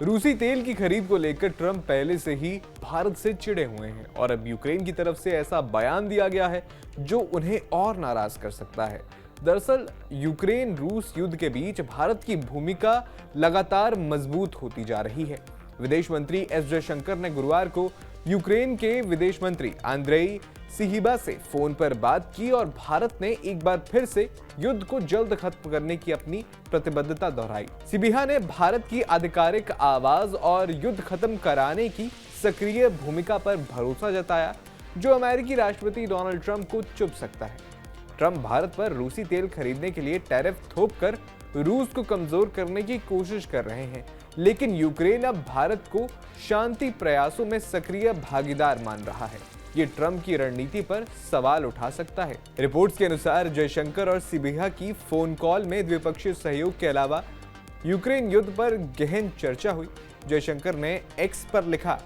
रूसी तेल की खरीद को लेकर ट्रंप पहले से ही भारत से चिढ़े हुए हैं और अब यूक्रेन की तरफ से ऐसा बयान दिया गया है जो उन्हें और नाराज कर सकता है। दरअसल यूक्रेन रूस युद्ध के बीच भारत की भूमिका लगातार मजबूत होती जा रही है। विदेश मंत्री एस जयशंकर ने गुरुवार को यूक्रेन के विदेश मंत्री आंद्रेई सिहिबा से फोन पर बात की और भारत ने एक बार फिर से युद्ध को जल्द खत्म करने की अपनी प्रतिबद्धता दोहराई। सिबिहा ने भारत की आधिकारिक आवाज और युद्ध खत्म कराने की सक्रिय भूमिका पर भरोसा जताया, जो अमेरिकी राष्ट्रपति डोनाल्ड ट्रंप को चुभ सकता है। ट्रंप भारत पर रूसी तेल खरीदने के लिए टैरिफ थोपकर रूस को कमजोर करने की कोशिश कर रहे हैं, लेकिन यूक्रेन अब भारत को शांति प्रयासों में सक्रिय भागीदार मान रहा है। ये ट्रंप की रणनीति पर सवाल उठा सकता है। रिपोर्ट्स के अनुसार जयशंकर और सिबिहा की फोन कॉल में द्विपक्षीय सहयोग के अलावा यूक्रेन युद्ध पर गहन चर्चा हुई। जयशंकर ने एक्स पर लिखा,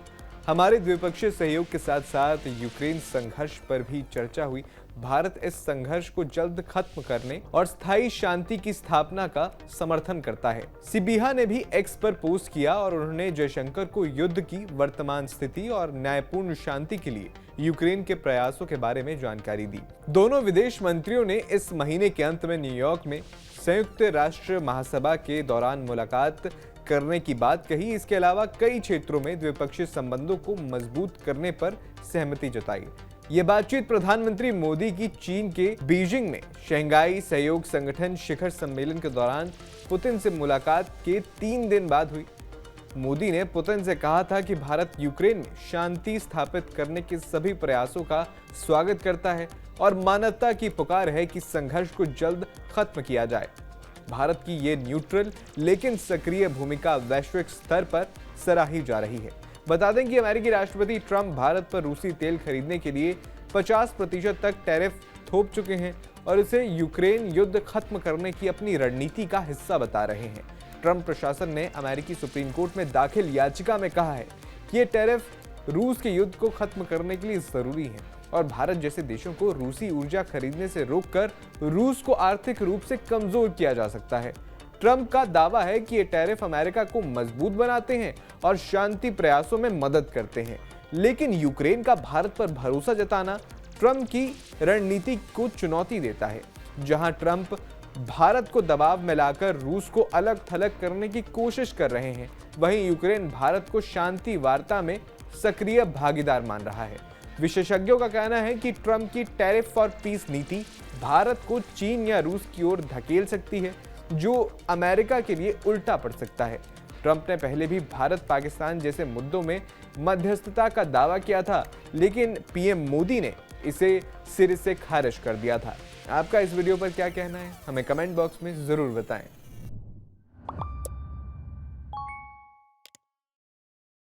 हमारे द्विपक्षीय सहयोग के साथ साथ यूक्रेन संघर्ष पर भी चर्चा हुई। भारत इस संघर्ष को जल्द खत्म करने और स्थायी शांति की स्थापना का समर्थन करता है। सिबिहा ने भी एक्स पर पोस्ट किया और उन्होंने जयशंकर को युद्ध की वर्तमान स्थिति और न्यायपूर्ण शांति के लिए यूक्रेन के प्रयासों के बारे में जानकारी दी। दोनों विदेश मंत्रियों ने इस महीने के अंत में न्यूयॉर्क में संयुक्त राष्ट्र महासभा के दौरान मुलाकात करने की बात कही। इसके अलावा कई क्षेत्रों में द्विपक्षीय संबंधों को मजबूत करने पर सहमति जताई। ये बातचीत प्रधानमंत्री मोदी की चीन के बीजिंग में शंघाई सहयोग संगठन शिखर सम्मेलन के दौरान पुतिन से मुलाकात के 3 दिन बाद हुई। मोदी ने पुतिन से कहा था कि भारत यूक्रेन में शांति स्थापित करने के सभी प्रयासों का स्वागत करता है और मानवता की पुकार है कि संघर्ष को जल्द खत्म किया जाए। भारत की ये न्यूट्रल लेकिन सक्रिय भूमिका वैश्विक स्तर पर सराही जा रही है। बता दें कि अमेरिकी राष्ट्रपति ट्रंप भारत पर रूसी तेल खरीदने के लिए 50% तक टैरिफ थोप चुके हैं और इसे यूक्रेन युद्ध खत्म करने की अपनी रणनीति का हिस्सा बता रहे हैं। ट्रंप प्रशासन ने अमेरिकी सुप्रीम कोर्ट में दाखिल याचिका में कहा है कि ये टैरिफ रूस के युद्ध को खत्म करने के लिए जरूरी है और भारत जैसे देशों को रूसी ऊर्जा खरीदने से रोककर रूस को आर्थिक रूप से कमजोर किया जा सकता है। ट्रंप का दावा है कि ये टैरिफ अमेरिका को मजबूत बनाते हैं और शांति प्रयासों में मदद करते हैं, लेकिन यूक्रेन का भारत पर भरोसा जताना ट्रंप की रणनीति को चुनौती देता है। जहां ट्रंप भारत को दबाव में लाकर रूस को अलग थलग करने की कोशिश कर रहे हैं, वहीं यूक्रेन भारत को शांति वार्ता में सक्रिय भागीदार मान रहा है। विशेषज्ञों का कहना है कि ट्रंप की टैरिफ फॉर पीस नीति भारत को चीन या रूस की ओर धकेल सकती है, जो अमेरिका के लिए उल्टा पड़ सकता है। ट्रंप ने पहले भी भारत पाकिस्तान जैसे मुद्दों में मध्यस्थता का दावा किया था, लेकिन पीएम मोदी ने इसे सिरे से खारिज कर दिया था। आपका इस वीडियो पर क्या कहना है, हमें कमेंट बॉक्स में जरूर बताएं।